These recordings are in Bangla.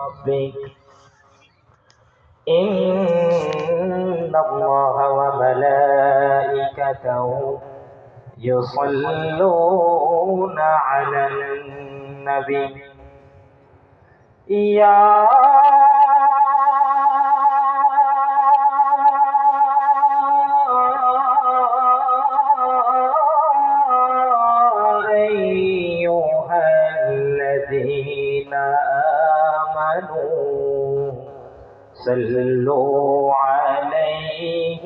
ربك إن الله وملائكته يصلون على النبي يا أيها الذين آمنوا صلوا عليه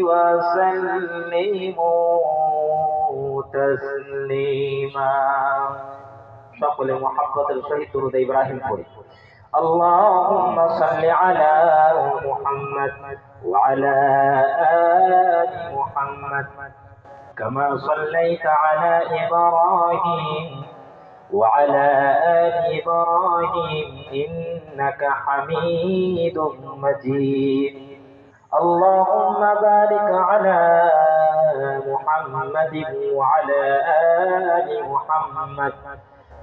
وسلموا تسليما সকলে মহব্বতের সহিত দুরূদ ইব্রাহিম পড়ি اللهم صل على محمد وعلى آل محمد كما صليت على إبراهيم وعلى آل إبراهيم إنك حميد مجيد اللهم بارك على محمد وعلى آل محمد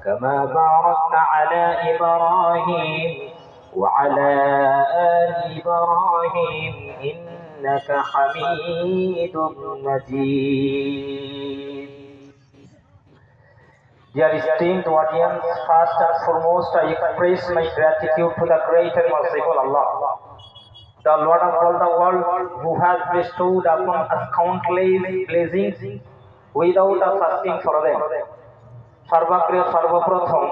كما باركت على إبراهيم وعلى آل إبراهيم إنك حميد مجيد. Dear esteemed audience, first and foremost I express my gratitude to the great and merciful Allah, the Lord of all the world, who has bestowed upon us countless blessings without us asking for them. সর্বপ্রিয় সর্বপ্রথম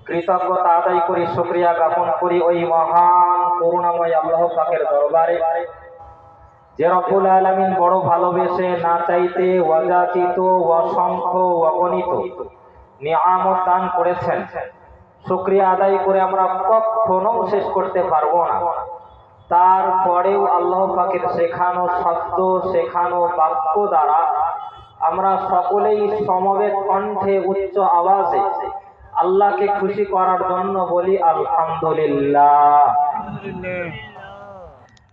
কৃতজ্ঞতা আদায় করি, শুকরিয়া জ্ঞাপন করি ওই মহান করুণাময় আল্লাহ পাকের দরবারে, যে রব্বুল আলামিন বড় ভালোবেসে না চাইতে অযাচিত অসংখ্য অগণিত নিয়ামত দান করেছেন। শুকরিয়া আদায় করে আমরা কখনো শেষ করতে পারবো না। তারপরেও আল্লাহ পাকের শেখানো শব্দ, শেখানো বাক্য দ্বারা আমরা সকলেই সমবেত কণ্ঠে উচ্চ আওয়াজে আল্লাহকে খুশি করার জন্য বলি আলহামদুলিল্লাহ।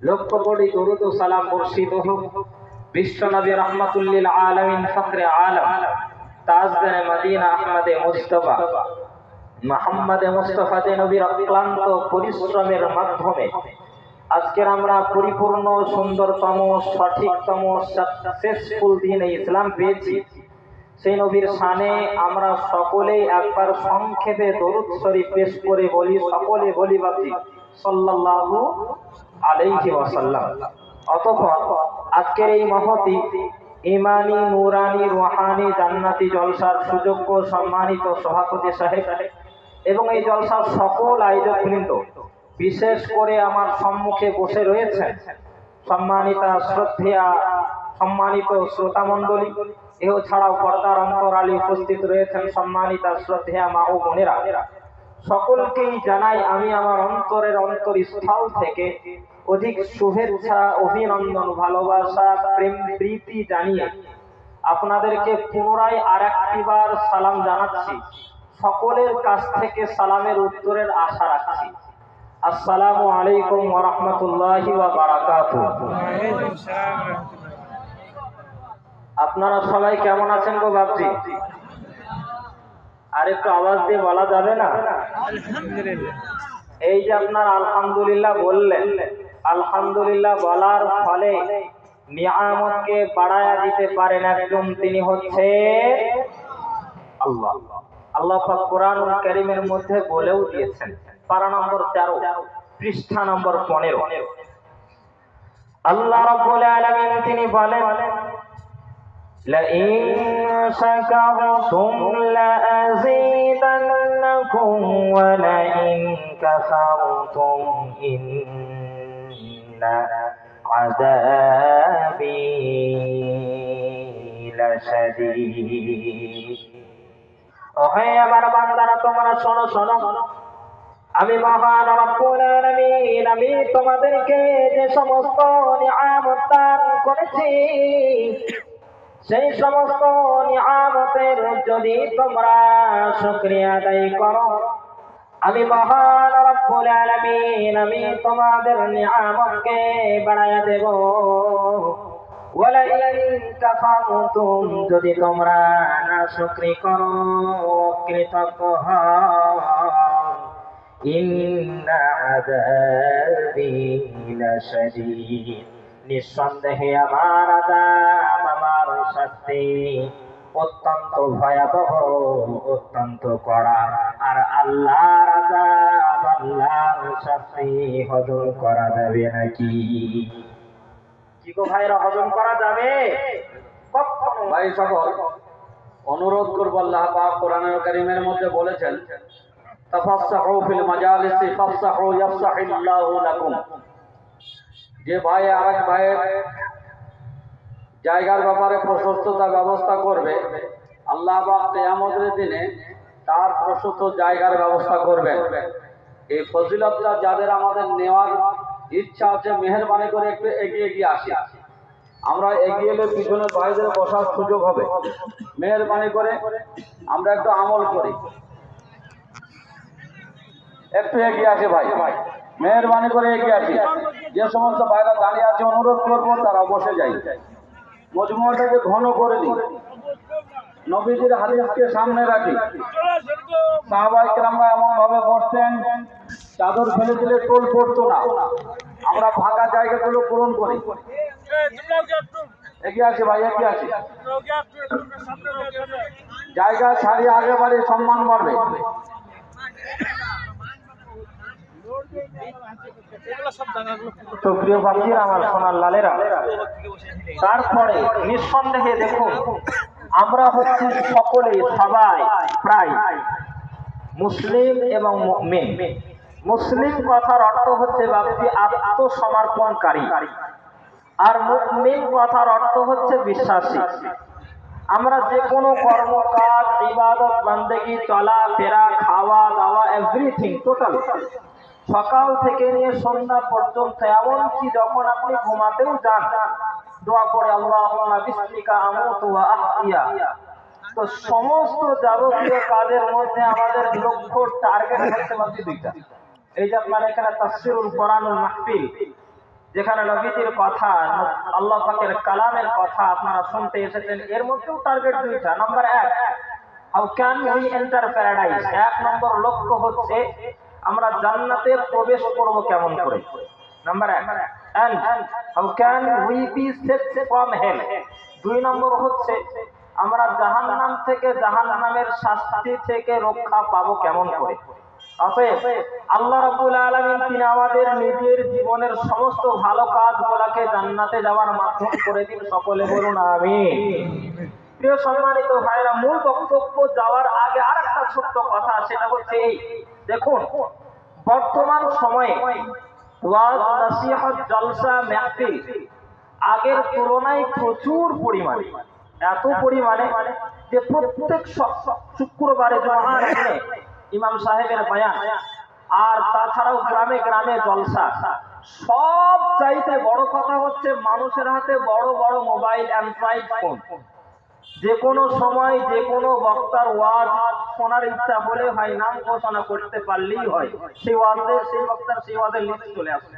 লক্ষ কোটি দরুদ ও সালাম বর্ষিত হোক বিশ্ব নবী রাহমাতুল লিল আলামিন ফখরে আলম তাজদারে মদিনা আহমদে মুস্তাফা মুহাম্মদে মুস্তাফাতে নবীর অক্লান্ত পরিশ্রমের মাধ্যমে আজকের আমরা পরিপূর্ণ সুন্দরতম সঠিকতম সাকসেসফুল দিন ইসলাম পেয়েছি। সেই নবীর শানে আমরা সকলেই একবার সংক্ষেপে দরুদ শরীফ পেশ করে বলি, সকলে বলি বাপজি সাল্লাল্লাহু আলাইহি ওয়াসাল্লাম। অতঃপর আজকের এই মহতি ইমানি নুরানি রুহানি জান্নাতি জলসার সুযোগ্য সম্মানিত সভাপতি সাহেব এবং এই জলসার সকল আয়োজক বৃন্দ, বিশেষ করে আমার সম্মুখে বসে রয়েছেন সম্মানিতা শ্রদ্ধেয়া সম্মানিত শ্রোতা মণ্ডলী, এও ছাড়াও পর্দার অন্তরালে উপস্থিত রয়েছেন সম্মানিতা শ্রদ্ধেয়া মা ও বোনেরা, সকলকেই জানাই আমি আমার অন্তরের অন্তরস্থল থেকে অধিক শুভেচ্ছা, অভিনন্দন, ভালোবাসা, প্রেম প্রীতি জানিয়ে আপনাদেরকে পুনরায় আরেকটিবার সালাম জানাচ্ছি। সকলের কাছ থেকে সালামের উত্তরের আশা রাখছি। আসসালামু আলাইকুম ওয়া রাহমাতুল্লাহি ওয়া বারাকাতুহু। আপনারা সবাই কেমন আছেন গো বাপজি? আর একটু আওয়াজ দিয়ে বলা যাবে না? আলহামদুলিল্লাহ। এই যে আপনারা আলহামদুলিল্লাহ বললেন, আলহামদুলিল্লাহ বলার ফলে নিয়ামতকে বাড়ায়া দিতে পারেন একজন, তিনি হচ্ছে আল্লাহ। আল্লাহ পাক কোরআনুল কারীমের মধ্যে বলেও দিয়েছেন, পারা নম্বর 13 পৃষ্ঠা নম্বর 15, আল্লাহ রাব্বুল আলামিন তিনি বলেন لئن شكرتم لأزيدنكم ولئن كفرتم إن عذابي لشديد। ওহে আমার বান্দারা, তোমরা শোনো শোনো, আমি মহান রব্বুল আলামিন, আমি তোমাদেরকে যে সমস্ত নিয়ামত দান করেছি, সেই সমস্ত নিয়ামতের যদি তোমরা শুকরিয়া আদায় করো, আমি মহান রব্বুল আলামিন, আমি তোমাদের নিয়ামতকে বাড়ায়া দেব। ওয়ালাইন কাফারতুম, যদি তোমরা নাশুকরি করো, অকৃতজ্ঞ হও, ইন্না আযাবি লাশাদীদ, নিঃসন্দেহে আমার আযাব, আমার শাস্তি অত্যন্ত ভয়াবহ, অত্যন্ত কড়া। আর আল্লাহর আযাব, আল্লাহর শাস্তি হজম করা যাবে নাকি? কি গো ভাইরা, হজম করা যাবে? কখনো। ভাই সকল, অনুরোধ করব, আল্লাহ পাক কোরআনুল কারীমের মধ্যে বলেছেন, তাফাসসাহু ফিল মাজালিসি ফাফসাহু ইয়াফসাহিল্লাহু লাকুম। যে ভাই আরেক ভাইয়ের জায়গার ব্যাপারে প্রশস্ততা ব্যবস্থা করবে, আল্লাহ পাক কিয়ামতের দিনে তার প্রশস্ত জায়গার ব্যবস্থা করবেন। এই ফজিলতটা যাদের আমাদের নেওয়ার ইচ্ছা আছে, মেহেরবানি করে একটু এগিয়ে গিয়ে আসি। আমরা এগিয়ে এলে পিছনে ভাইদের বসার সুযোগ হবে। মেহেরবানি করে আমরা একটু আমল করি, একটু এগিয়ে আসে ভাই, মেহেরবানি করে এগিয়ে আসি। যে সমস্ত ভাইরা দাঁড়িয়ে আছে অনুরোধ করবো তারা বসে যাই, মজমুয়াটাকে ঘন করে দিই, নবীজির হাদিসকে সামনে রাখি। সাহাবায়ে কেরামরা এমন ভাবে বসতেন, চাদর ফেলে দিলে টোল পড়তো না। আমরা ফাঁকা জায়গাগুলো পূরণ করি। এগিয়ে আসি ভাই, এগিয়ে আসি, জায়গা ছাড়িয়ে আগে বাড়ি, সম্মান বাড়বে। তো প্রিয় বাপজিরা, আমার সোনার লালেরা, তারপরে নিঃসন্দেহে দেখুন, আমরা হচ্ছে সকলে, সবাই প্রায় মুসলিম এবং মুমিন। মুসলিম কথার অর্থ হচ্ছে বাপজি আত্মসমর্পণকারী, আর মুমিন কথার অর্থ হচ্ছে বিশ্বাসী। আমরা যে কোনো কর্মকাজ, ইবাদত, বান্দেগি, চলা ফেরা, খাওয়া দাওয়া, এভরিথিং টোটাল, সকাল থেকে নিয়ে সন্ধ্যা পর্যন্ত, এমনকি যখন আপনি ঘুমাতেও যান, দোয়া করে আল্লাহুম্মা বিসমিকা আমুতু ওয়া আহইয়া। তো সমস্ত যাবতীয় কাজের মধ্যে আমাদের লক্ষ্য, টার্গেট হচ্ছে বাকি দুইটা। এই যে আপনার এখানে তাফসীরুল কোরআনুল মাহফিল, যেখানে নবীজির কথা, আল্লাহ পাকের কালামের কথা আপনারা শুনতে এসেছেন, এর মধ্যেও টার্গেট দুইটা। Number 1, how can we enter paradise. 1 number লক্ষ্য হচ্ছে আমরা জান্নাতে প্রবেশ করব কেমন করে, number 1। And how can we be save from hell. 2 number হচ্ছে আমরা জাহান্নাম থেকে, জাহান্নামের শাস্তি থেকে রক্ষা পাবো কেমন করে। অতএব আল্লাহ রাব্বুল আলামিন তিনি আমাদের নিজের জীবনের সমস্ত ভালো কাজগুলোকে জান্নাতে যাওয়ার মাধ্যম করে দিন। সকলে বলুন আমিন। প্রিয় সম্মানিত ভাইরা, মূল বক্তব্য যাওয়ার আগে আরেকটা ছোট্ট কথা, সেটা হচ্ছে এই দেখুন, বর্তমান সময়ে ওয়াজ, নসিহত, জলসা, মাহফিল আগের তুলনায় প্রচুর পরিমাণে, এত পরিমাণে যে প্রত্যেক শুক্রবারে জুমার দিনে ইমাম সাহেবের বয়ান, আর তাছাড়াও গ্রামে গ্রামে জলসা। সব চাইতে বড় কথা হচ্ছে মানুষের হাতে বড় বড় মোবাইল, অ্যান্ড্রয়েড ফোন। যে কোনো সময় যে কোনো বক্তার ওয়াজ শোনার ইচ্ছা হলে হয়, নাম ঘোষণা করতে পারলেই হয়, সেই ওয়াজের, সেই বক্তার, সেই ওয়াজের লিস্ট চলে আসে।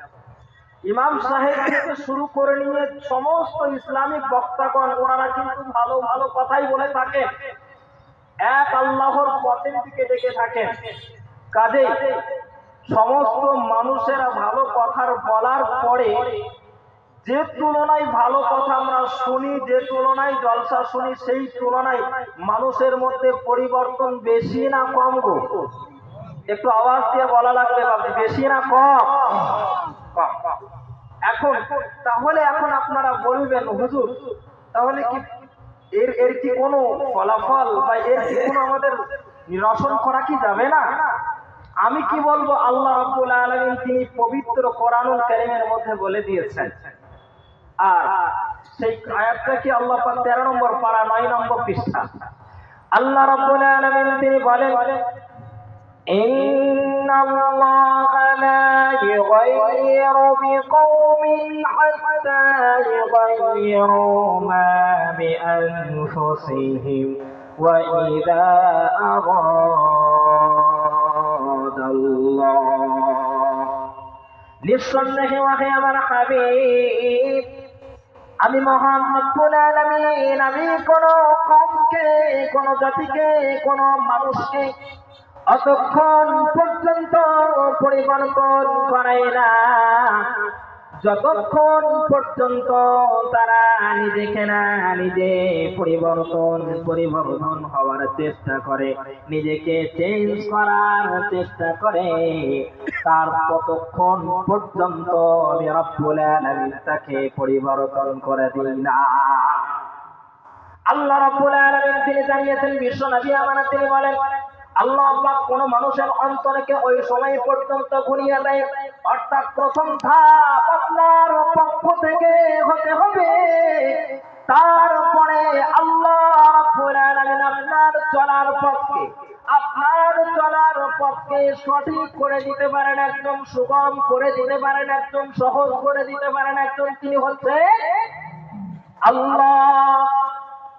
ইমাম সাহেব থেকে শুরু করে নিয়ে সমস্ত ইসলামিক বক্তাগণ, ওনারা কিন্তু ভালো ভালো কথাই বলে থাকে, এক আল্লাহর পথের দিকে ডেকে থাকেন। কাজেই সমস্ত মানুষেরা ভালো কথার বলার পরে যে তুলনায় ভালো কথা আমরা শুনি, যে তুলনায় জলসা শুনি, সেই তুলনায় মানুষের মধ্যে পরিবর্তন বেশি না কম গো? একটু আওয়াজ দিয়ে বলা লাগবে, বেশি না কম? কম। এখন তাহলে এখন আপনারা বলবেন, হুজুর তাহলে কি এর কি কোনো ফলাফল বা এর কি কোনো আমাদের নিরসন করা কি যাবে না? আমি কি বলবো, আল্লাহ রাব্বুল আলামিন তিনি পবিত্র কোরআনুল কারীমের মধ্যে বলে দিয়েছেন। আর সেই আয়াতটা কি আল্লাহ পাক 13 নম্বর পারা 9 নম্বর পৃষ্ঠা, আল্লাহ রাব্বুল আলামিন তিনি বলেন, ইন্নাল্লাহা লা ইউগাইয়িরু বিকওমিন হাত্তা ইউগাইয়িরু মা বিআনফুসিহিম ওয়া ইযা আরাদাল্লাহ। নিঃসন্দেহে ওহে আমার হাবিব, আমি মহান রব্বুল আলামিন, আমি কোন কওমকে, কোন জাতিকে, কোন মানুষকে অতক্ষণ পর্যন্ত পরিবর্তন করে না যতক্ষণ পর্যন্ত তারা নিজেকে না নিজে পরিবর্তন হওয়ার চেষ্টা করে, নিজেকে চেঞ্জ করার চেষ্টা করে, তার ততক্ষণ পর্যন্ত আমি রব্বুল আলামিন তাকে পরিবর্তন করে দিই না। আল্লাহ রাব্বুল আলামিন তিনি জানিয়েছেন, বিশ্ব নবী আমানত তিনি বলেন, আল্লাহ পাক কোন মানুষের অন্তরকে ওই সময় পর্যন্ত ঘুরিয়ে দেয়, অর্থাৎ প্রথম ধাপ আপনার পক্ষ থেকে হতে হবে, তারপরে আল্লাহ রাব্বুল আলামিন আপনার চলার পথকে সঠিক করে দিতে পারেন, একদম সুগম করে দিতে পারেন, একদম সহজ করে দিতে পারেন, একদম তিনি হচ্ছে আল্লাহ।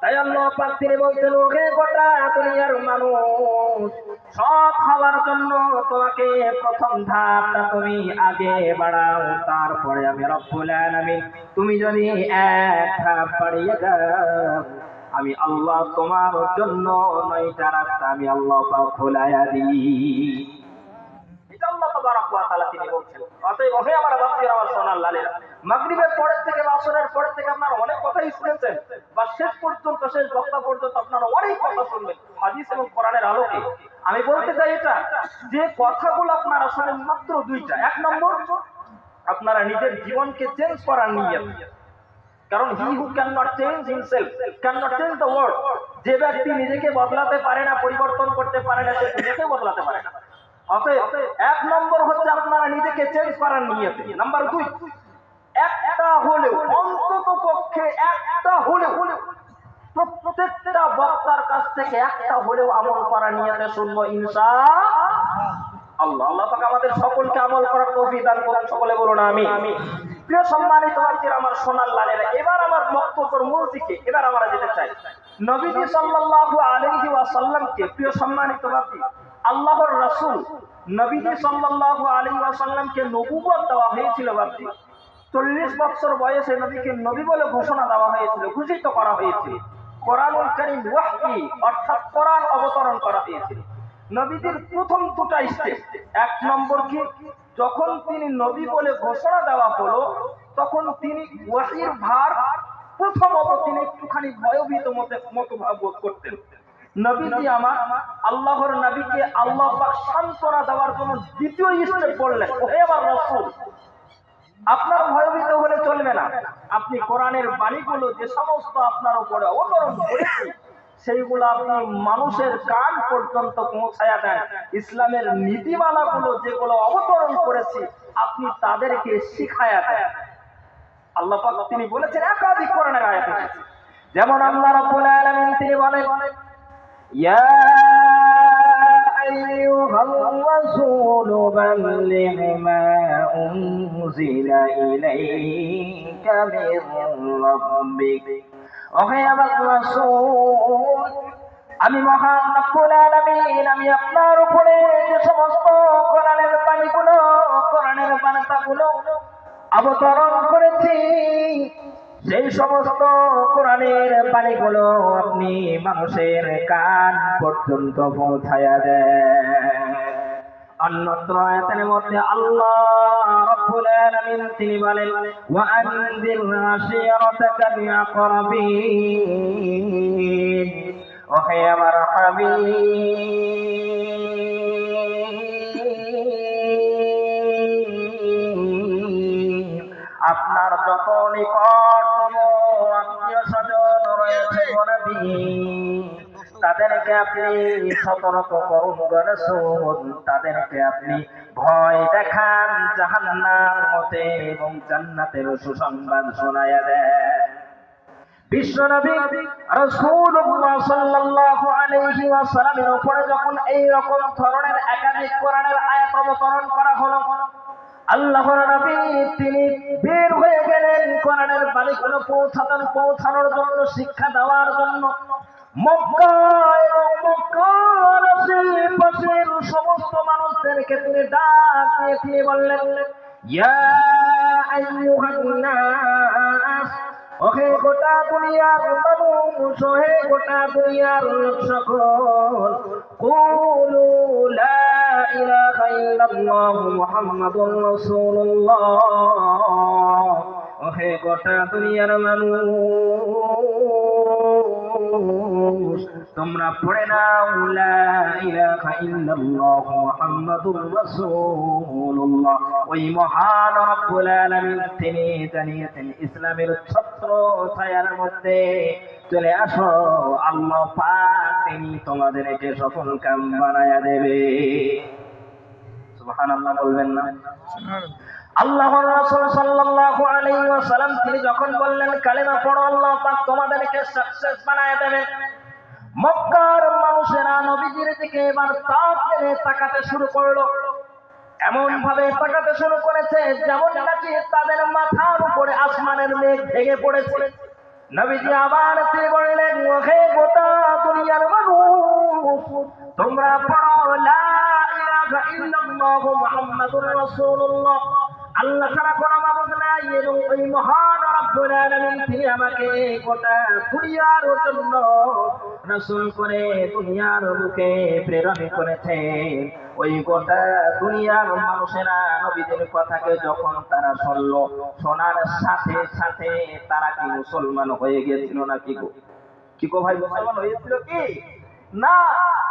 তাই আল্লাহ পাক তিনি বলছেন, ওহে গোটা দুনিয়ার মানুষ, সৎ হওয়ার জন্য তোমাকে প্রথম ধাপটা তুমি আগে বাড়াও, তারপরে আমি রব্বুল আলামিন তুমি যদি এক ধাপ বাড়িয়ে যাও, আমি আল্লাহ তোমার জন্য 9টা রাস্তা আমি আল্লাহ পাক খোলায়া দিই। এটা আল্লাহ তাবারক ওয়া তাআলা তিনি বলছেন। অতএব ওহে আমার বাপজিরা, আমার সোনার লালেরা, মাগরিবের পরের থেকে বা আসরের পরের থেকে আপনারা অনেক কথাই শুনেছেন, বা শেষ বক্তা পর্যন্ত আপনারা অনেক কথা শুনবেন হাদিস এবং কোরআনের আলোকে। আমি বলতে চাই এটা, যে কথাগুলো আপনারা শোনেন মাত্র 2টা। 1 নম্বর, আপনারা নিজের জীবনকে চেঞ্জ করার নিয়ত, কারণ he who can not change himself can not change the world. যে ব্যক্তি নিজেকে বদলাতে পারে না, পরিবর্তন করতে পারে না, সে নিজেকে বদলাতে পারে না। অতএব 1 নম্বর হচ্ছে আপনারা নিজেকে চেঞ্জ করার নিয়তে। নাম্বার 2, একটা হলেও, অন্তত পক্ষে একটা হলেও, প্রত্যেকটা বক্তার কাছ থেকে একটা হলেও আমল করার নিয়তে শুনবো ইনশাআল্লাহ। আল্লাহ পাক আমাদের সকলকে আমল করার তৌফিক দান করুন, সকলে বলুন আমিন। প্রিয় সম্মানিত বাচ্চারা, আমার সোনার লালেরা, এবার আমার বক্তব্যের মূল দিকে এবার আমরা যেতে চাই। নবীজি সাল্লাল্লাহু আলাইহি ওয়াসাল্লামকে, প্রিয় সম্মানিত বাচ্চা, আল্লাহর রাসূল নবীজি সাল্লাল্লাহু আলাইহি ওয়াসাল্লামকে নবুয়ত দেওয়া হয়েছিল বাচ্চা। 40 বছর বয়সে নবীকে নবী বলে ঘোষণা দেওয়া হয়েছিল, ঘোষিত করা হয়েছিল। কোরআনুল কারীম ওয়াহী, অর্থাৎ কোরআন অবতরণ করা হয়েছিল। নবীজির প্রথম 2টা স্টেপ। 1 নম্বর কি, যখন তিনি নবী বলে ঘোষণা দেওয়া হলো, তখন তিনি ওয়াহীর ভার প্রথমত তিনি একটুখানি ভয়ভীত মতো বোধ করতেন। নবীজি আমার আল্লাহর নবীকে আল্লাহ পাক সান্ত্বনা দেওয়ার জন্য 2য় স্টেপ বললেন, ওহে আমার রাসূল, আপনার ভয়ভীত হলে চলবে না, আপনি কোরআনের বাণীগুলো যে সমস্ত আপনার উপরে অবতরণ করেছে সেইগুলো আপনি মানুষের কান পর্যন্ত পৌঁছায়া দেন। ইসলামের নীতিমালাগুলো যেগুলো অবতরণ করেছি আপনি তাদেরকে শিখায়া দেন। আল্লাহ পাক তিনি বলেছেন, একাধিক কোরআনের আয়াত এসেছে, যেমন আল্লাহ রাব্বুল আলামিন তিনি বলেন, ইয়া আইয়ুহার রাসূল বাল্লিগ মা উনজিলা ইলাইকা মির রাব্বিক। ওহে আমার রাসূল, আমি মহান রব্বুল আলামিন আমি আপনার উপরে যে সমস্ত কোরআনের বাণীগুলো, কোরআনের বার্তাগুলো অবতরণ করেছি, সেই সমস্ত কোরআনের বাণীগুলো আপনি মানুষের কান পর্যন্ত পৌঁছায়া দেন। অন্যত্র আয়াতের মধ্যে আল্লাহ রাব্বুল আলামিন তিনি বলেন, ওয়া আনজির আশিরাতাকাল আকরাবিন। ওহে আমার হাবিব, আপনার যত নিকটতম আত্মীয় স্বজন রয়েছে নবী, তাদেরকে আপনি সতর্ক করুন গো রাসূল, তাদেরকে আপনি ভয় দেখান জাহান্নাম হতে এবং জান্নাতের সুসংবাদ শোনায়া দেন। বিশ্বনবী রাসূলুল্লাহ সাল্লাল্লাহু আলাইহি ওয়াসাল্লামের উপরে যখন এই রকম ধরনের একাধিক কোরআনের আয়াত অবতরণ করা হলো, আল্লাহর নবী তিনি বের হয়ে গেলেন কোরআনের বাণীগুলো পৌঁছানোর জন্য, শিক্ষা দেওয়ার জন্য। মক্কা এবং মক্কার আশেপাশের সমস্ত মানুষদেরকে তিনি ডাক দিয়ে তিনি বললেন, ইয়া আইয়ুহান নাস ওহে গোটা দুনিয়ার মানুষ, ওহে গোটা দুনিয়ার লোক সকল, কুলু লা ইলাহা ইল্লাল্লাহ মুহাম্মাদুর রাসূলুল্লাহ। ওহে গোটা দুনিয়ার মানুষ, তোমরা পড়ে নাও লা ইলাহা ইল্লাল্লাহ মুহাম্মাদুর রাসূলুল্লাহ। ওই মহান রব্বুল আলামিন তিনি জানিয়েছেন ইসলামের ছত্র ছায়ার মধ্যে চলে আসো, আল্লাহ পাক তিনি তোমাদেরকে সফল কাম বানায়া দেবে। সুবহানাল্লাহ বলবেন না? আল্লাহর রাসূল সাল্লাল্লাহু আলাইহি ওয়াসাল্লাম তিনি যখন বললেন কালেমা পড়ো, আল্লাহ পাক তোমাদেরকে সাকসেস বানায়া দেবেন, মক্কার মানুষেরা নবীজির দিকে এবার তাক মেরে তাকাতে শুরু করলো। এমন ভাবে তাকাতে শুরু করেছে যেমন নাকি তাদের মাথার উপরে আসমানের মেঘ ভেঙে পড়েছে। নবীজি আবার তিনি বললেন, ওহে গোটা দুনিয়ার মানুষ, তোমরা পড়ো লা ইলাহা ইল্লাল্লাহ মুহাম্মাদুর রাসূলুল্লাহ। আল্লাহ ছাড়া কোনো মাবুদ নাই এবং ওই মহান রব্বুল আলামিন তিনি আমাকে গোটা দুনিয়ার জন্য রাসূল করে দুনিয়ার বুকে প্রেরণ করেছেন। ওই গোটা দুনিয়ার মানুষেরা নবীদের কথাকে যখন তারা শুনলো, শোনার সাথে সাথে তারা কি মুসলমান হয়ে গিয়েছিল নাকি গো? কি গো ভাই, মুসলমান হয়েছিল কি না?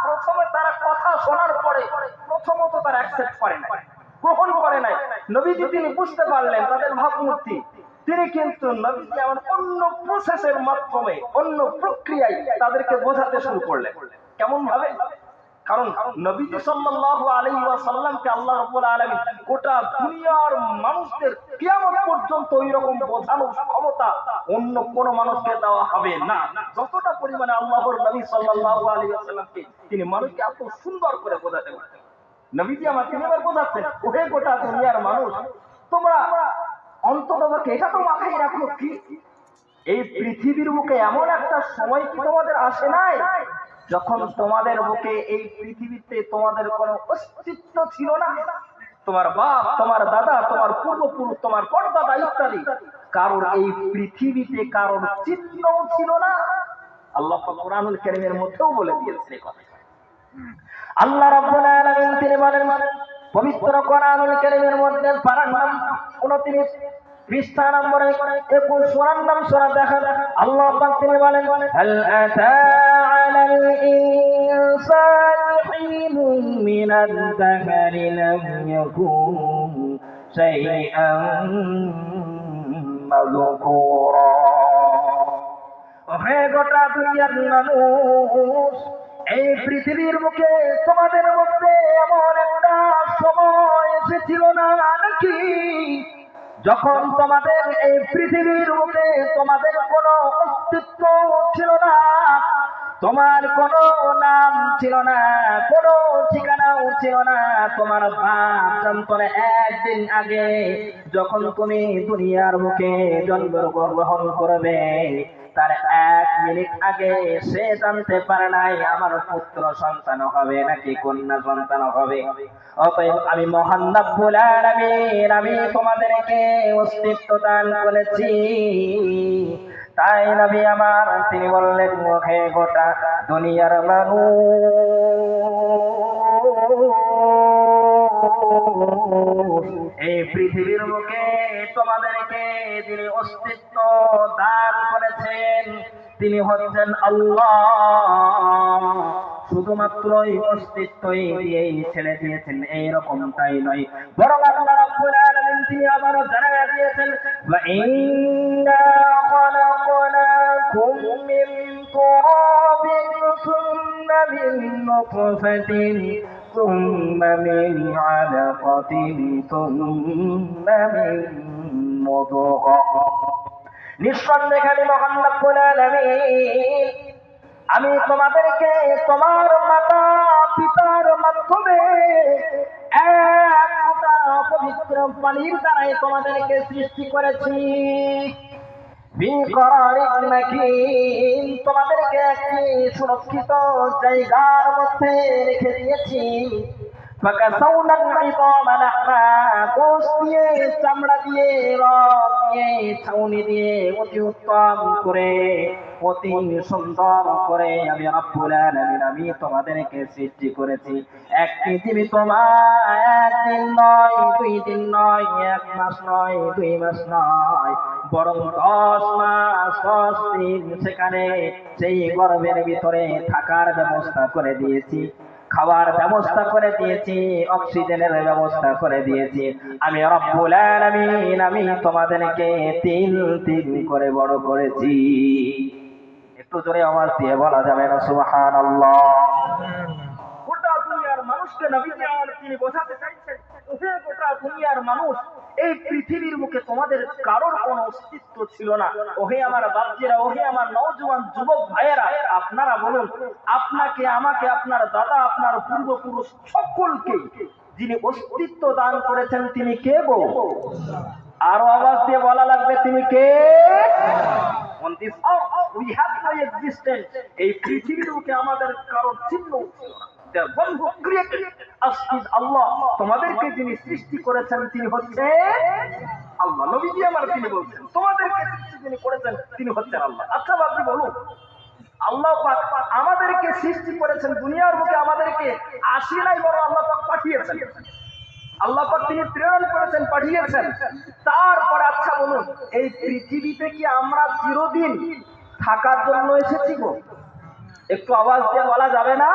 প্রথমে তারা কথা শোনার পরে প্রথমত তারা অ্যাকসেপ্ট করে না, গ্রহণ করে নাই। নবীজি তিনি বুঝতে পারলেন তাদের ভাবমূর্তি, তিনি কিন্তু নবীজি এমন অন্য প্রসেসের মাধ্যমে অন্য প্রক্রিয়ায় তাদেরকে বোঝাতে শুরু করলেন। কেমন ভাবে? কারণ নবীজি সাল্লাল্লাহু আলাইহি ওয়াসাল্লামকে আল্লাহ রাব্বুল আলামিন গোটা দুনিয়ার মানুষদের কিয়ামত পর্যন্ত ওই রকম বোঝানোর ক্ষমতা অন্য কোন মানুষকে দেওয়া হবে না, যতটা পরিমাণে আল্লাহর নবী সাল্লাল্লাহু আলাইহি ওয়াসাল্লামকে তিনি মানুষকে এত সুন্দর করে বোঝাতে পারেন। নবীজি আমার তিনি এবার বোঝাচ্ছেন, ওহে গোটা দুনিয়ার মানুষ, তোমরা অন্ততপক্ষে এটা তো মাথায় রাখো কি এই পৃথিবীর বুকে এমন একটা সময় কি তোমাদের আসে নাই যখন তোমাদের বুকে এই পৃথিবীতে তোমাদের কোনো অস্তিত্ব ছিল না? তোমার বাপ, তোমার দাদা, তোমার পূর্বপুরুষ, তোমার পরদাদা ইত্যাদি কারোর এই পৃথিবীতে কারোর চিহ্নও ছিল না। আল্লাহ পাক কোরআনুল কারীমের মধ্যেও বলে দিয়েছেন এই কথা। আল্লাহ রাব্বুল আলামিন তিনি বলেন পবিত্র কোরআনুল কারীমের মধ্যে পারার নাম 29 পৃষ্ঠা নম্বর 21 সূরার নাম সূরা দেখেন। আল্লাহ পাক তিনি বলেন হাল আতা আলাল ইনসানি হিনুম মিনাদ দাহরি লাম ইয়াকুন শাইআন মাযকুরা। ওহে গোটা দুনিয়ার মানুষ, এই পৃথিবীর মুখে তোমাদের মধ্যে এমন একটা সময় এসেছিল না নাকি যখন তোমাদের এই পৃথিবীর মুখে তোমাদের কোনো অস্তিত্ব ছিল না, তোমার কোনো নাম ছিল না, কোনো ঠিকানাও ছিল না। তোমার বাপ জানতো না একদিন আগে যখন তুমি দুনিয়ার মুখে জন্মগ্রহণ করবে, তার 1 মিনিট আগে সে জানতে পারে নাই আমার পুত্র সন্তান হবে নাকি কন্যা সন্তান হবে। অতএব আমি মহান রব্বুল আলামিন আমি তোমাদেরকে অস্তিত্ব দান করেছি। তাই নবী আমার তিনি বললেন, ওহে গোটা দুনিয়ার মানুষ, এই পৃথিবীর মুখে তোমাদেরকে যিনি অস্তিত্ব দান করেছেন তিনি হচ্ছেন আল্লাহ। শুধুমাত্র এই অস্তিত্বই দিয়েই ছেড়ে দিয়েছেন এইরকমটাই নয়, বরং আল্লাহ রাব্বুল আলামিন তিনি আবারও জানিয়ে দিয়েছেন ওয়া ইন্না খালাকনাকুম মিন তুরাবিন সুম্মা মিন নুতফাতিন সুম্মা মিন আলাকাতিন সুম্মা মিন মুদগাহ। নিঃসন্দেহে মহান রব্বুল আলামিন আমি তোমাদেরকে তোমার মাতা পিতার মাধ্যমে এক ফোঁটা পবিত্র পানির দ্বারাই তোমাদেরকে সৃষ্টি করেছি। বিকরারিন মাকিন, তোমাদেরকে একটি সুরক্ষিত জায়গার মধ্যে রেখে দিয়েছি। ফাকাসাউনাল ইযামা লাহমা, কোন গোশ দিয়ে, চামড়া দিয়ে, রক দিয়ে, ছাউনি দিয়ে অতি উত্তম করে, অতি সুন্দর করে আমি রব্বুল আলামিন আমি তোমাদেরকে সৃষ্টি করেছি। এক পৃথিবী তোমার একদিন নয়, 2 দিন নয়, 1 মাস নয়, 2 মাস নয়, বরং 10 মাস 10 দিন সেখানে সেই গর্ভের ভিতরে থাকার ব্যবস্থা করে দিয়েছি, খাওয়ার ব্যবস্থা করে দিয়েছি, অক্সিজেনের ব্যবস্থা করে দিয়েছি। আমি রব্বুল আলামিন আমি তোমাদেরকে 3 করে বড় করেছি। একটু জোরে আওয়াজ দিয়ে বলা যাবে না সুবহানাল্লাহ? গোটা দুনিয়ার মানুষকে নবীজি আমার তিনি বোঝাতে চাইছেন, হে গোটা দুনিয়ার মানুষ, এই পৃথিবীর মুখে তোমাদের কারোর কোনো অস্তিত্ব ছিল না। ওহে আমার বাপজিরা, ওহে আমার নওজোয়ান যুবক ভাইয়েরা, আপনারা বলুন, আপনাকে, আমাকে, আপনার দাদা, আপনার পূর্বপুরুষ সকলকে যিনি অস্তিত্ব দান করেছেন তিনি কে গো? আরো আওয়াজ দিয়ে বলা লাগবে, তিনি কে? On this earth we have no existence. এই পৃথিবীর মুখে আমাদের কারোর চিহ্ন ছিল না। The one who created us is Allah. তোমাদেরকে যিনি সৃষ্টি করেছেন তিনি হচ্ছেন আল্লাহ। নবীজি আমার তিনি বলছেন, তোমাদেরকে সৃষ্টি যিনি করেছেন তিনি হচ্ছেন আল্লাহ। আচ্ছা আপনি বলুন, আল্লাহ পাক আমাদেরকে সৃষ্টি করেছেন, দুনিয়ার মুখে আমাদেরকে আসি নাই, বরং আল্লাহ পাক পাঠিয়েছেন। আল্লাহ পাক তিনি প্রেরণ করেছেন, পাঠিয়েছেন। তারপরে আচ্ছা বলুন, এই পৃথিবীতে কি আমরা চিরদিন থাকার জন্য এসেছি গো? একটু আওয়াজ দিয়ে বলা যাবে না?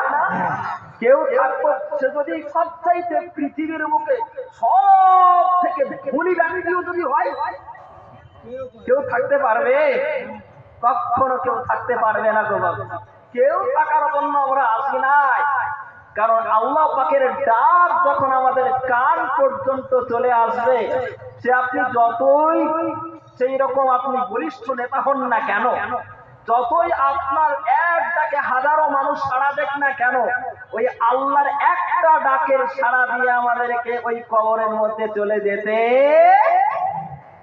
কেউ থাকতো, সে যদি সবচাইতে পৃথিবীর মুখে সব থেকে ধনী ব্যক্তিও যদি হয়, কেউ থাকতে পারবে? কখনো কেউ থাকতে পারবে না গো বাবা। কেউ থাকার জন্য আমরা আসি নাই, কারণ আল্লাহ পাকের ডাক যখন আমাদের কান পর্যন্ত চলে আসবে, সে আপনি যতই সেই রকম আপনি বলিষ্ঠ নেতা হন না কেন, যতই আপনার এক ডাকে হাজারো মানুষ সাড়া দেখ না কেন, ওই আল্লাহর একটা ডাকের সাড়া দিয়ে আমাদেরকে ওই কবরের মধ্যে চলে যেতে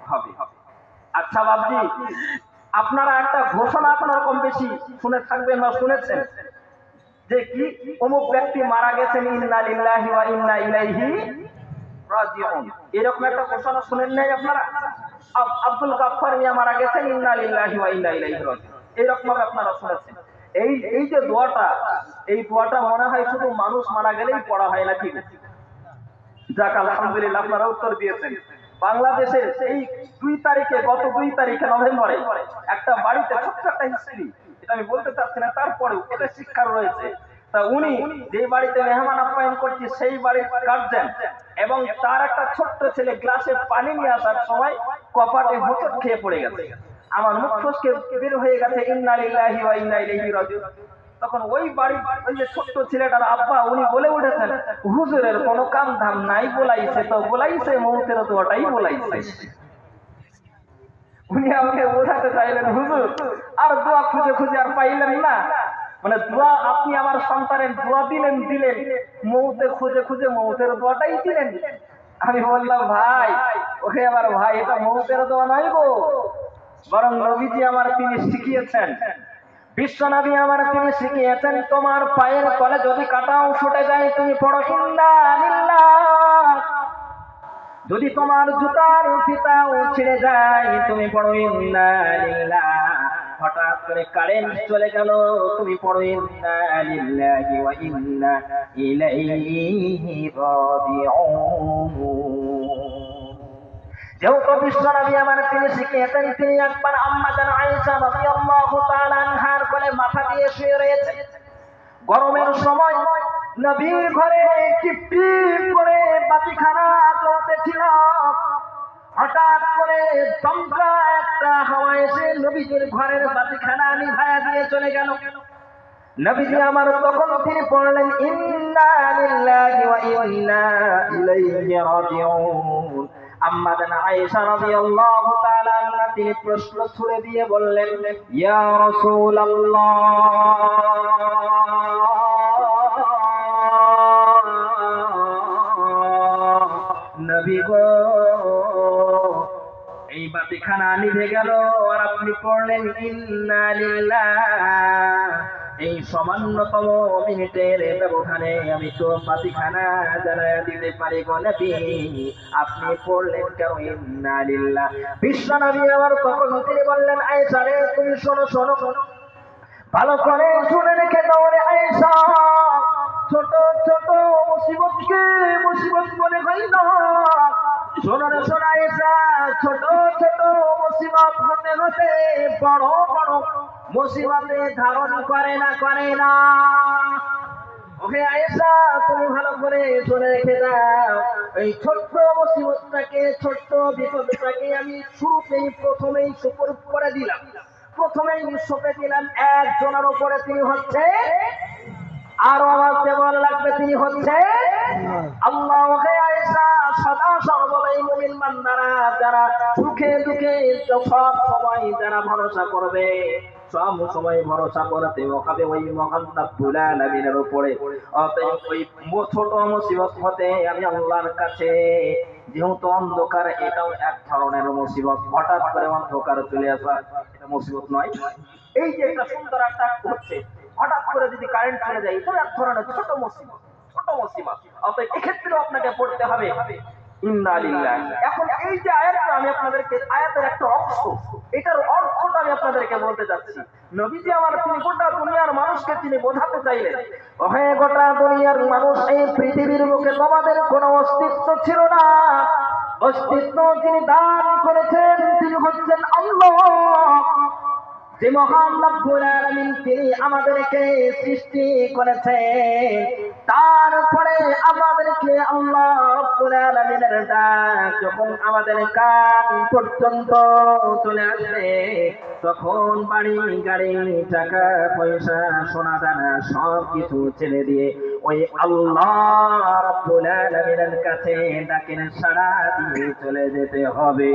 হবে। আচ্ছা বাবজি, আপনারা একটা ঘোষণা আপনারা কম বেশি শুনে থাকবেন বা শুনেছেন যে কি অমুক ব্যক্তি মারা গেছেন, ইন্না লিল্লাহি ওয়া ইন্না ইলাইহি রাজিউন, এরকম একটা ঘোষণা শুনেন নাই আপনারা? আব্দুল গাফফার মিয়া মারা গেছেন, ইন্না লিল্লাহি ওয়া ইন্না ইলাইহি রাজিউন, এরকম ভাবে আপনারা শুনেছেন। এই যে দোয়াটা, এই দোয়াটা মনে হয় শুধু মানুষ মারা গেলেই পড়া হয় নাকি? যাক আলহামদুলিল্লাহ, আপনারা উত্তর দিয়েছেন। বাংলাদেশের এই 2 তারিখে, গত 2 তারিখে নভেম্বরে একটা বাড়িতে ছোট্ট একটা হিস্ট্রি, এটা আমি বলতে চাচ্ছি না, তারপরেও এটা শিক্ষার রয়েছে। তা উনি যে বাড়িতে মেহমান আপ্যায়ন করছে সেই বাড়ির গার্জেন এবং তার একটা ছোট্ট ছেলে গ্লাসে পানি নিয়ে আসার সময় কপাটে হোঁচট খেয়ে পড়ে গেছে। আমার মুখ ফসকে বের হয়ে গেছে ইন্না লিল্লাহি ওয়া ইন্না ইলাইহি রাজিউন। তখন ওই বাড়ি, ওই যে ছোট্ট ছেলেটার আব্বা উনি বলে উঠেছেন, হুজুরের কোনো কাম ধাম নাই, বলাইছে তো বলাইছে, মৌতের দোয়াটাই বলাইছে। উনি আমাকে বোঝাতে চাইলেন, হুজুর আর দোয়া খুঁজে খুঁজে আর পাইলেন না, মানে দোয়া আপনি আমার সন্তানের দোয়া দিলেন, মৌতে খুঁজে খুঁজে মৌতের দোয়াটাই দিলেন। আমি বললাম, ভাই ওকে আমার ভাই, এটা মৌতের দোয়া নয় গো, বরং নবীজি আমার তিনি শিখিয়েছেন, বিশ্ব নবী আমার তিনি শিখিয়েছেন, তোমার পায়ের তলে যদি কাঁটাও ছুটে যায় তুমি পড়ো ইন্না লিল্লাহ, যদি তোমার জুতার ফিতাও ছিঁড়ে যায় তুমি পড়ো ইন্না লিল্লাহ, হঠাৎ করে কারেন্ট চলে গেল তুমি পড়ো ইন্না লিল্লাহি ওয়া ইন্না ইলাইহি রাজিউন। যেহেতু বিশ্ব নবী আমার তিনি শিখিয়েছেন, তিনি একবার আম্মা জান আয়েশা রাদিয়াল্লাহু তাআলা আনহার কোলে মাথা দিয়ে শুয়ে রয়েছে। গরমের সময় নবীর ঘরে টিপটিপ করে বাতিখানা জ্বলতেছিল। হঠাৎ করে দমকা একটা হাওয়া এসে নবীজির ঘরের বাতিখানা নিভায়া দিয়ে চলে গেল। নবীজি আমার তখন তিনি পড়লেন ইন্না লিল্লাহি ওয়া ইন্না ইলাইহি রাজিউন। আম্মা জান আয়েশা রাদিয়াল্লাহু তাআলা আনহা তিনি প্রশ্ন ছুড়ে দিয়ে বললেন, ইয়া রাসূলুল্লাহ, নবী গো, এই বাতিখানা নিভে গেল আর আপনি পড়লেন ইন্না লিল্লাহ, এই সামান্যতম মিনিটের ব্যবধানে আমি তো ফাতিখানা জানায়া দিতে পারি গো নবী। আপনি পড়লেন কেন ইন্না লিল্লাহ? বিশ্ব নবী আমার তখন তিনি বললেন, আয়েশা রে, তুমি শোনো শোনো, ভালো করে শুনে রেখে দাও রে আয়েশা। ছোট ছোট মুসিবতকে মুসিবত মনে হয় না। শোনো রে শোনো আয়েশা, ছোট ছোট মুসিবত হতে হতে বড় বড় মুসিবতে ধারণ করে না। ওহে আয়েশা, তুমি ভালো করে শুনে রেখে দাও, এই ছোট্ট মুসিবতটাকে, ছোট্ট বিপদটাকে আমি প্রথমেই সুপর্দ করে দিলাম। প্রথমেই সঁপে দিলাম একজনের উপরে, তিনি হচ্ছে, আরো আওয়াজ দেওয়ার লাগবে, তিনি হচ্ছে আল্লাহ। ওহে আয়েশা, সদা সর্বদাই মুমিন বান্দারা যারা সুখে দুঃখে সব সময় যারা ভরসা করবে, সব সময় ভরসা করতে হবে ওই মহান রব্বুল আলামিনের উপরে। অতএব ওই ছোট মুসিবত হতে আমি আল্লাহর কাছে, যেহেতু অন্ধকার এটাও এক ধরনের মুসিবত, হঠাৎ করে অন্ধকার চলে আসা এটা মুসিবত নয়। এই যে একটা সুন্দর একটা হচ্ছে, হঠাৎ করে যদি কারেন্ট চলে যায়, এটা এক ধরনের ছোট মুসিবত, ছোট মুসিবত। অতএব এক্ষেত্রেও আপনাকে পড়তে হবে ইন্না লিল্লাহ। এখন এই যে আয়াতটা আমি আপনাদেরকে, আয়াতের একটা অংশ, এটার অর্থটা আমি আপনাদেরকে বলতে যাচ্ছি। নবীজি আমার তিনি গোটা দুনিয়ার মানুষকে তিনি বোঝাতে চাইলেন, ওহে গোটা দুনিয়ার মানুষ, এই পৃথিবীর বুকে তোমাদের কোনো অস্তিত্ব ছিল না। অস্তিত্ব যিনি দান করেছেন তিনি হচ্ছেন আল্লাহ। যে মহান রব্বুল আলামিন তিনি আমাদেরকে সৃষ্টি করেছেন, তারপরে আমাদেরকে আল্লাহ রব্বুল আলামিনের ডাক যখন আমাদের কান পর্যন্ত চলে আসবে, তখন বাড়ি গাড়ি টাকা পয়সা সোনা দানা সব কিছু ছেড়ে দিয়ে ওই আল্লাহ রব্বুল আলামিনের কাছে ডাকের সাড়া দিয়ে চলে যেতে হবে।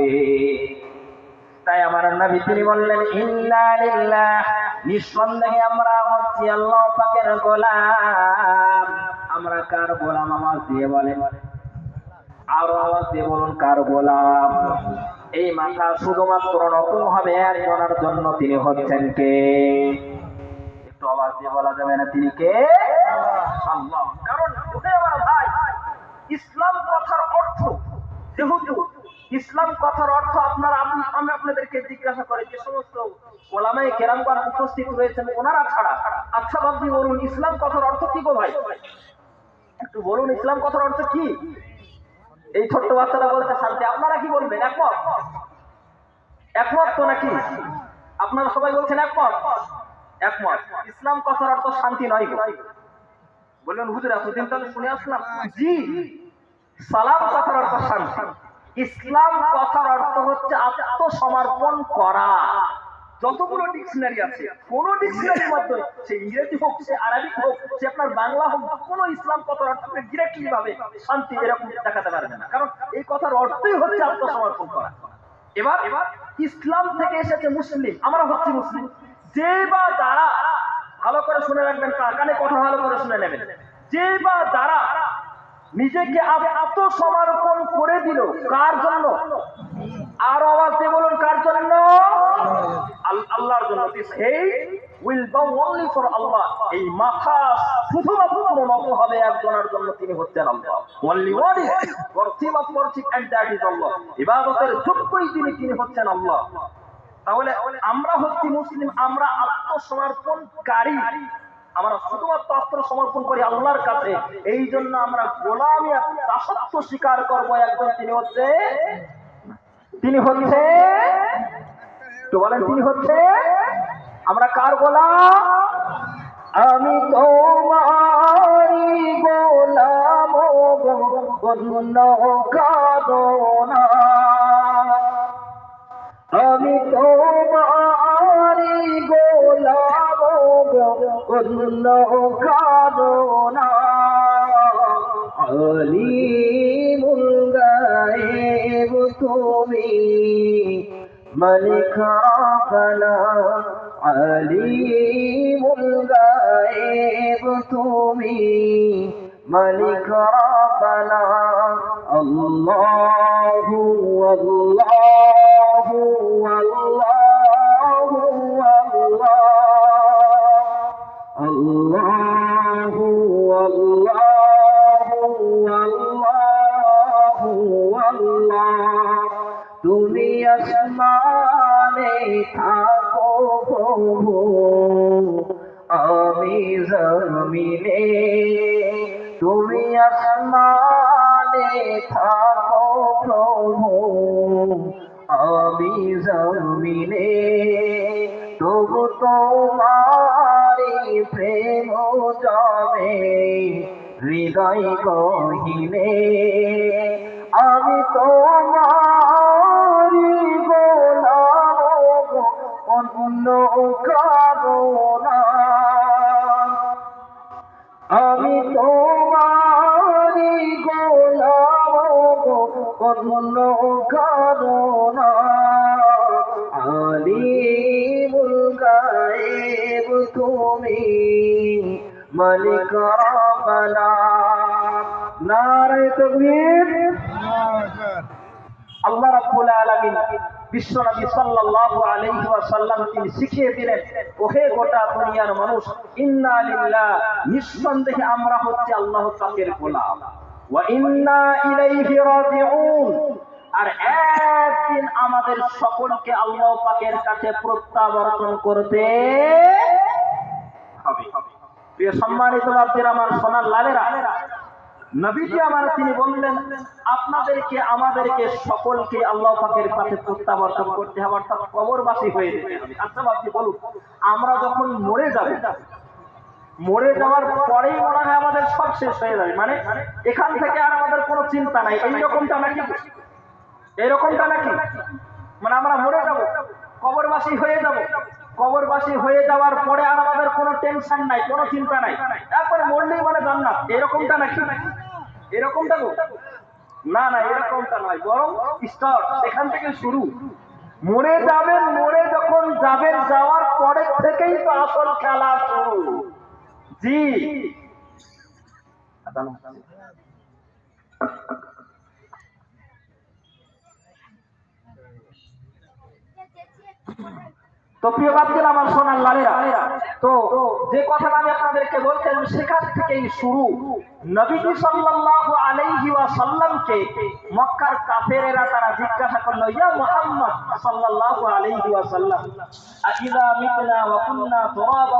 তাই আমার নবী তিনি বললেন, ইন্না লিল্লাহ, নিঃসন্দেহে আমরা হচ্ছি আল্লাহ পাকের গোলাম। আমরা কার গোলাম? আওয়াজ দিয়ে বলেন, আরো আওয়াজ দিয়ে বলুন, কার গোলাম? এই মাথা শুধুমাত্র নত হবে একজনের জন্য, তিনি হচ্ছেন কে? একটু আওয়াজ দিয়ে বলা যাবে না, তিনি কে? আল্লাহ। কারণ আমার ভাই, ইসলাম কথার অর্থ, যেহেতু ইসলাম কথার অর্থ আমি আপনাদেরকে জিজ্ঞাসা করি, যে সমস্ত ওলামায়ে কেরামগণ উপস্থিত রয়েছেন ওনারা ছাড়া, আচ্ছা বাবজি বলুন, ইসলাম কথার অর্থ কি গো ভাই? একটু বলুন, ইসলাম কথার অর্থ কি? এই ছোট্ট বাচ্চারা বলতে শান্তি, আপনারা কি বলবেন? একমত? একমত তো নাকি? আপনারা সবাই বলছেন একমত? একমত। ইসলাম কথার অর্থ শান্তি নয় গো। বললেন হুজুর এতদিন তাহলে শুনে আসলাম। জি, সালাম কথার অর্থ শান্তি। ইসলাম কথার অর্থ হচ্ছে আত্মসমর্পণ করা। যতগুলো ডিকশনারি আছে, কোন ডিকশনারির মধ্যে, সে ইংরেজি হোক, সে আরবিক হোক, সে আপনার বাংলা হোক, কোন ইসলাম কথার অর্থ ডিরেক্টলি ভাবে শান্তি এরকম দেখাতে পারবে না। কারণ এই কথার অর্থই হচ্ছে আত্মসমর্পণ করা। এবার ইসলাম থেকে এসেছে মুসলিম, আমরা হচ্ছি মুসলিম। যে বা যারা, ভালো করে শুনে রাখবেন, কানে কথা ভালো করে শুনে নেবেন, যে বা যারা নিজেকে আত্মসমর্পণ করে দিল, কার জন্য? আর আওয়াজ দিয়ে বলুন, কার জন্য? আল্লাহর জন্য। will bow only for Allah। এই মাথা শুধুমাত্র নত হবে একজনের জন্য, তিনি হচ্ছেন আল্লাহ। only one is worthy of worship and that is Allah। ইবাদতের যোগ্যই তিনি হচ্ছেন আল্লাহ। তাহলে আমরা হচ্ছি মুসলিম, আমরা আত্মসমর্পণকারী, আমরা শুধুমাত্র আত্মসমর্পণ করি আল্লাহর কাছে। এই জন্য আমরা গোলামি দাসত্ব স্বীকার করবো একজন, তিনি হচ্ছে তো বলেন, তিনি হচ্ছে, আমরা কার গোলাম? আমি তোমারি গোলাম অন্য কারো না, আমি তোমারি গোলাম অন্য কারো না। আলিমুল গায়েব তুমি, মালিক রাব্বানা। আলিমুল গায়েব তুমি, মালিক রাব্বানা। আল্লাহু আল্লাহু আল্লাহু আল্লাহ, আল্লাহ তুমি আসমানে থাকো প্রভু আমি জমিনে তুমি আসমানে থাকো প্রভু আমি জমিনে তবু তোমারি প্রেম জমে হৃদয় গহীনে আমি তোমারি গোলাম অন্য কারো না আমি তোমারি গোলাম অন্য কারো না আলিমুল গায়েব তুমি মালিক রব্বানা নারে তাকবীর আল্লাহ রাব্বুল আলামিন বিশ্বনবী সাল্লাল্লাহু আলাইহি ওয়াসাল্লাম তিনি শিখিয়ে দিলেন ওহে গোটা দুনিয়ার মানুষ ইন্না লিল্লাহ নিঃসন্দেহে আমরা হচ্ছে আল্লাহ পাকের গোলাম ওয়া ইন্না ইলাইহি রাজিউন আর একদিন আমাদের সকলকে আল্লাহ পাকের কাছে প্রত্যাবর্তন করতে হবে প্রিয় সম্মানিত বাপদের আমার সোনার লালেরা নবীজি আমার তিনি বললেন আপনাদেরকে আমাদেরকে সকলকে আল্লাহ পাকের কাছে প্রত্যাবর্তন করতে হবে অর্থাৎ কবরবাসী হয়ে যেতে হবে আচ্ছা আপনি বলুন আমরা যখন মরে যাওয়ার পরেই মনে হয় আমাদের সব শেষ হয়ে যাবে মানে এখান থেকে আর আমাদের কোনো চিন্তা নাই এইরকমটা নাকি মানে আমরা মরে যাব কবরবাসী হয়ে যাওয়ার পরে আর আমাদের কোনো টেনশন নাই কোনো চিন্তা নাই তারপরে মরলেই মানে জান্নাত এরকমটা নাকি এরকমটা না এরকমটা নয় বরং স্টার্ট সেখান থেকে শুরু মরে যখন যাবেন যাওয়ার পরে থেকেই তো আসল খেলা শুরু জি তো প্রিয় বাপদের আমার সোনার লালেরা তো যে কথাটা আমি আপনাদেরকে বলছিলাম সেখান থেকেই শুরু নবীজি সাল্লাল্লাহু আলাইহি ওয়াসাল্লামকে মক্কার কাফেরেরা তারা জিজ্ঞাসা করলো ইয়া মুহাম্মদ সাল্লাল্লাহু আলাইহি ওয়াসাল্লাম আইযা মিতনা ওয়া কুননা তুরাবা